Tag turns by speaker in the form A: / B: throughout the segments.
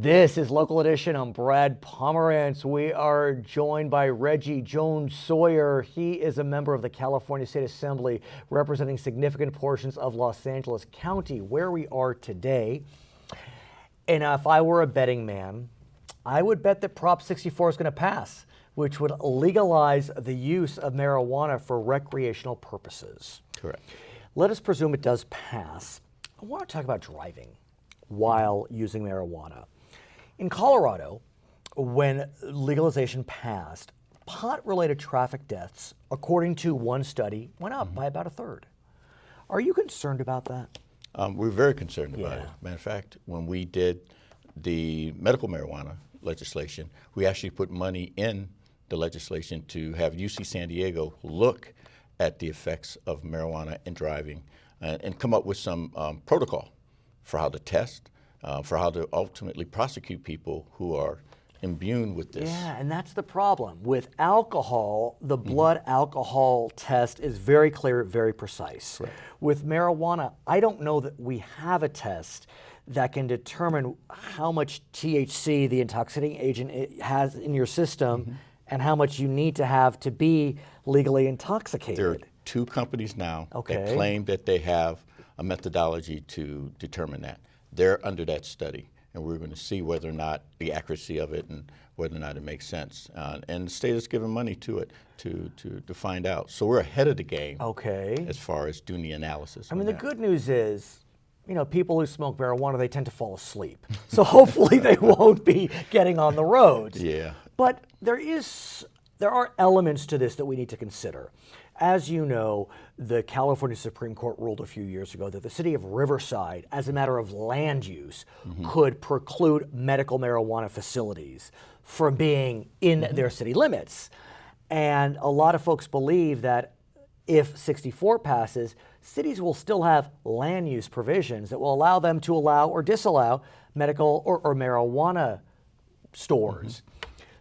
A: This is Local Edition. I'm Brad Pomerance. We are joined by Reggie Jones-Sawyer. He is a member of the California State Assembly representing significant portions of Los Angeles County, where we are today. And if I were a betting man, I would bet that Prop 64 is going to pass, which would legalize the use of marijuana for recreational purposes.
B: Correct.
A: Let us presume it does pass. I want to talk about driving while using marijuana. In Colorado, when legalization passed, pot-related traffic deaths, according to one study, went up by about a third. Are you concerned about that?
B: We're very concerned about it. Matter of fact, when we did the medical marijuana legislation, we actually put money in the legislation to have UC San Diego look at the effects of marijuana in driving and come up with some protocol for how to test, for how to ultimately prosecute people who are imbued with this.
A: Yeah, and that's the problem. With alcohol, the blood alcohol test is very clear, very precise.
B: Correct.
A: With marijuana, I don't know that we have a test that can determine how much THC, the intoxicating agent, it has in your system and how much you need to have to be legally intoxicated.
B: There are two companies now that claim that they have a methodology to determine that. They're under that study, and we're going to see whether or not the accuracy of it and whether or not it makes sense. And the state is giving money to it to find out. So we're ahead of the game as far as doing the analysis.
A: I mean, the good news is, you know, people who smoke marijuana, they tend to fall asleep. So hopefully they won't be getting on the roads.
B: Yeah.
A: But there are elements to this that we need to consider. As you know, the California Supreme Court ruled a few years ago that the city of Riverside, as a matter of land use, could preclude medical marijuana facilities from being in their city limits. And a lot of folks believe that if 64 passes, cities will still have land use provisions that will allow them to allow or disallow medical or marijuana stores.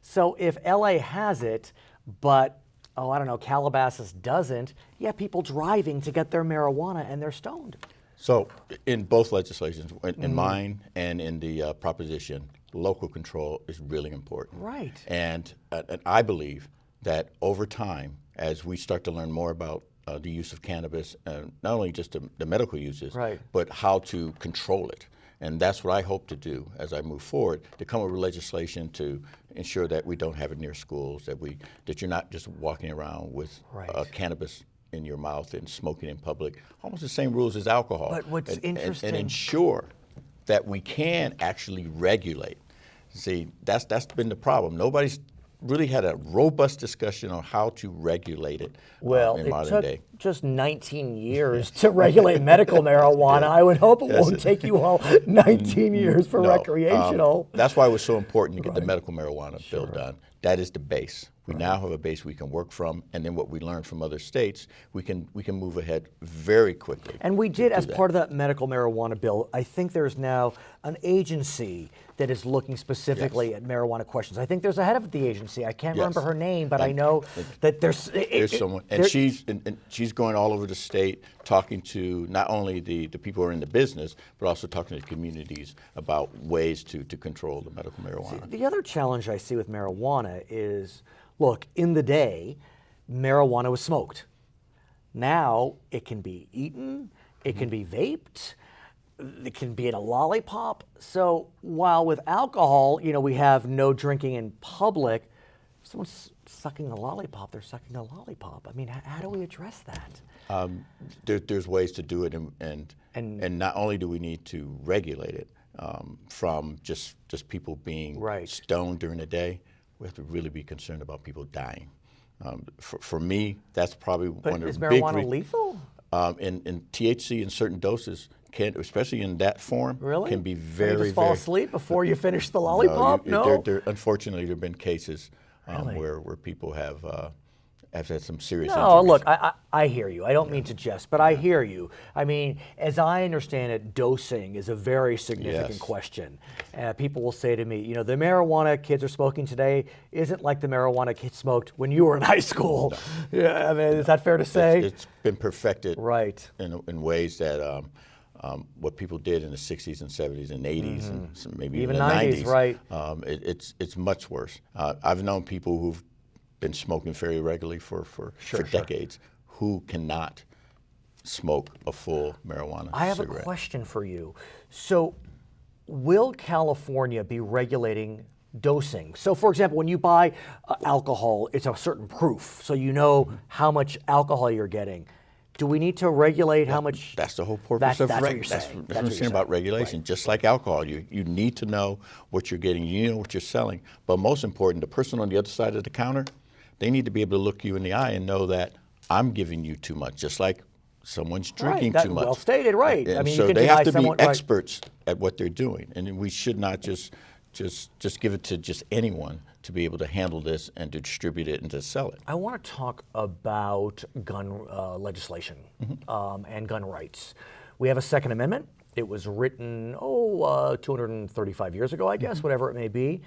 A: So if LA has it, but I don't know, Calabasas doesn't, you have people driving to get their marijuana and they're stoned.
B: So in both legislations, in mine and in the proposition, local control is really important.
A: Right.
B: And I believe that over time, as we start to learn more about the use of cannabis, not only just the medical uses, but how to control it. And that's what I hope to do as I move forward, to come up with legislation to ensure that we don't have it near schools, that you're not just walking around with cannabis in your mouth and smoking in public. Almost the same rules as alcohol.
A: But what's interesting,
B: and ensure that we can actually regulate. See, that's been the problem. Nobody's really had a robust discussion on how to regulate it in modern day.
A: It took just 19 years to regulate medical marijuana. I would hope it won't take you all 19 years for recreational.
B: That's why it was so important to get the medical marijuana bill done. That is the base. We now have a base we can work from, and then what we learned from other states, we can move ahead very quickly.
A: And we did, as part of that medical marijuana bill, I think there's now an agency that is looking specifically at marijuana questions. I think there's a head of the agency. I can't remember her name, but I know that there's
B: someone, and she's going all over the state, talking to not only the people who are in the business, but also talking to communities about ways to control the medical marijuana.
A: The other challenge I see with marijuana is, look, in the day, marijuana was smoked. Now it can be eaten, it can be vaped, it can be in a lollipop. So while with alcohol, you know, we have no drinking in public, if someone's sucking a lollipop, they're sucking a lollipop. I mean, how do we address that?
B: There's ways to do it, and not only do we need to regulate it from just people being stoned during the day, we have to really be concerned about people dying. For me, that's probably one of the big
A: reasons. Is marijuana lethal?
B: In THC in certain doses, especially in that form, can be very,
A: you just fall asleep before you finish the lollipop?
B: Unfortunately, there have been cases where people have had some serious injuries.
A: No, look, I hear you. I don't mean to jest, but I hear you. I mean, as I understand it, dosing is a very significant question. People will say to me, you know, the marijuana kids are smoking today isn't like the marijuana kids smoked when you were in high school. Yeah, I mean, is that fair to say?
B: It's been perfected in ways that what people did in the 60s and 70s and 80s and maybe
A: even
B: the
A: 90s, right?
B: It's much worse. I've known people who've been smoking very regularly for decades who cannot smoke a full marijuana
A: I have
B: cigarette.
A: a question for you. So will California be regulating dosing? So for example, when you buy alcohol, it's a certain proof, so you know how much alcohol you're getting. Do we need to regulate how much?
B: That's the whole purpose of
A: that's what
B: regulation.
A: you're saying.
B: That's what I'm saying about regulation. Right. Just like alcohol, you need to know what you're getting. You know what you're selling. But most important, the person on the other side of the counter, they need to be able to look you in the eye and know that I'm giving you too much, just like someone's drinking too much.
A: Well stated, right.
B: And
A: I mean,
B: so
A: you can
B: they have to be
A: someone,
B: experts at what they're doing. And we should not just give it to just anyone to be able to handle this and to distribute it and to sell it.
A: I want to talk about gun legislation and gun rights. We have a Second Amendment. It was written, 235 years ago, I guess, whatever it may be.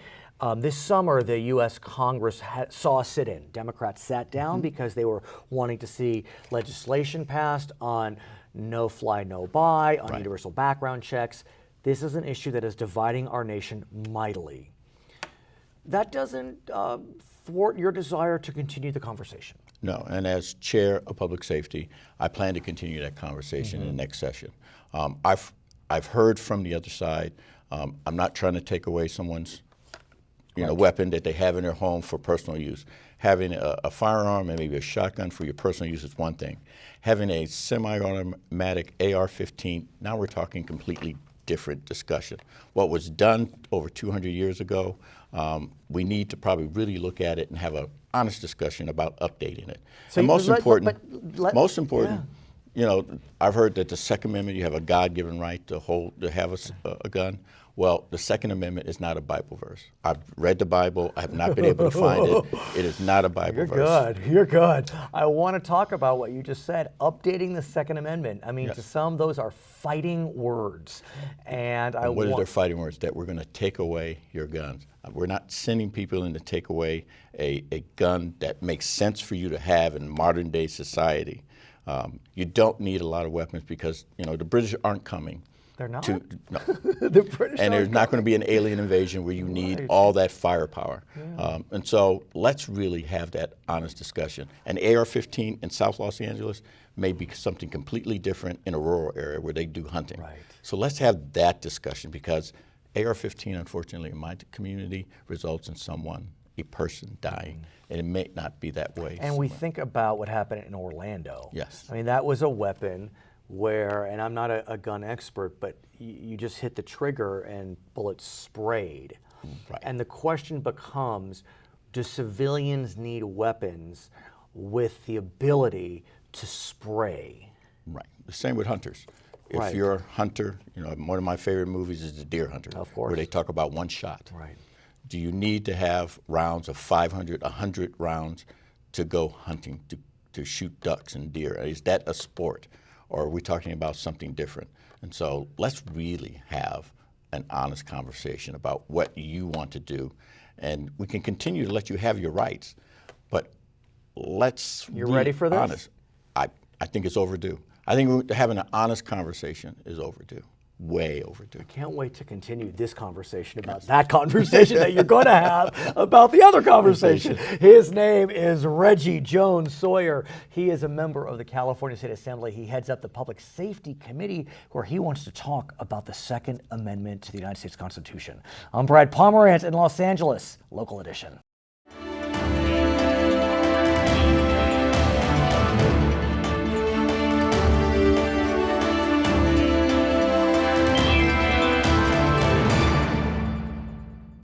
A: This summer, the U.S. Congress saw a sit-in. Democrats sat down because they were wanting to see legislation passed on no fly, no buy, on universal background checks. This is an issue that is dividing our nation mightily. That doesn't thwart your desire to continue the conversation.
B: No, and as chair of public safety, I plan to continue that conversation in the next session. I've heard from the other side. I'm not trying to take away someone's weapon that they have in their home for personal use. Having a firearm and maybe a shotgun for your personal use is one thing. Having a semi-automatic AR-15, now we're talking completely different discussion. What was done over 200 years ago, we need to probably really look at it and have an honest discussion about updating it. So and most important, I've heard that the Second Amendment, you have a God-given right to have a gun. Well, the Second Amendment is not a Bible verse. I've read the Bible. I have not been able to find it. It is not a Bible verse.
A: You're good. I want to talk about what you just said, updating the Second Amendment. I mean, to some, those are fighting words. And
B: what are their fighting words? That we're going to take away your guns. We're not sending people in to take away a gun that makes sense for you to have in modern day society. You don't need a lot of weapons because, the British aren't coming.
A: They're not?
B: No.
A: The British
B: and there's not going to be an alien invasion where you need all that firepower. Yeah. And so let's really have that honest discussion. An AR-15 in South Los Angeles may be something completely different in a rural area where they do hunting.
A: Right.
B: So let's have that discussion because AR-15, unfortunately, in my community, results in a person dying. And it may not be that way.
A: And we think about what happened in Orlando.
B: Yes.
A: I mean, that was a weapon where, and I'm not a gun expert, but you just hit the trigger and bullets sprayed.
B: Right.
A: And the question becomes, do civilians need weapons with the ability to spray?
B: Right. The same with hunters. If you're a hunter, one of my favorite movies is The Deer Hunter.
A: Of course.
B: Where they talk about one shot.
A: Right.
B: Do you need to have rounds of 500, 100 rounds to go hunting, to shoot ducks and deer? Is that a sport? Or are we talking about something different? And so let's really have an honest conversation about what you want to do. And we can continue to let you have your rights, but let's
A: You're ready for this?
B: Honest. I think it's overdue. I think having an honest conversation is overdue. Way overdue.
A: I can't wait to continue this conversation about that conversation that you're going to have about the other conversation. His name is Reggie Jones-Sawyer. He is a member of the California State Assembly. He heads up the Public Safety Committee where he wants to talk about the Second Amendment to the United States Constitution. I'm Brad Pomerance in Los Angeles, Local Edition.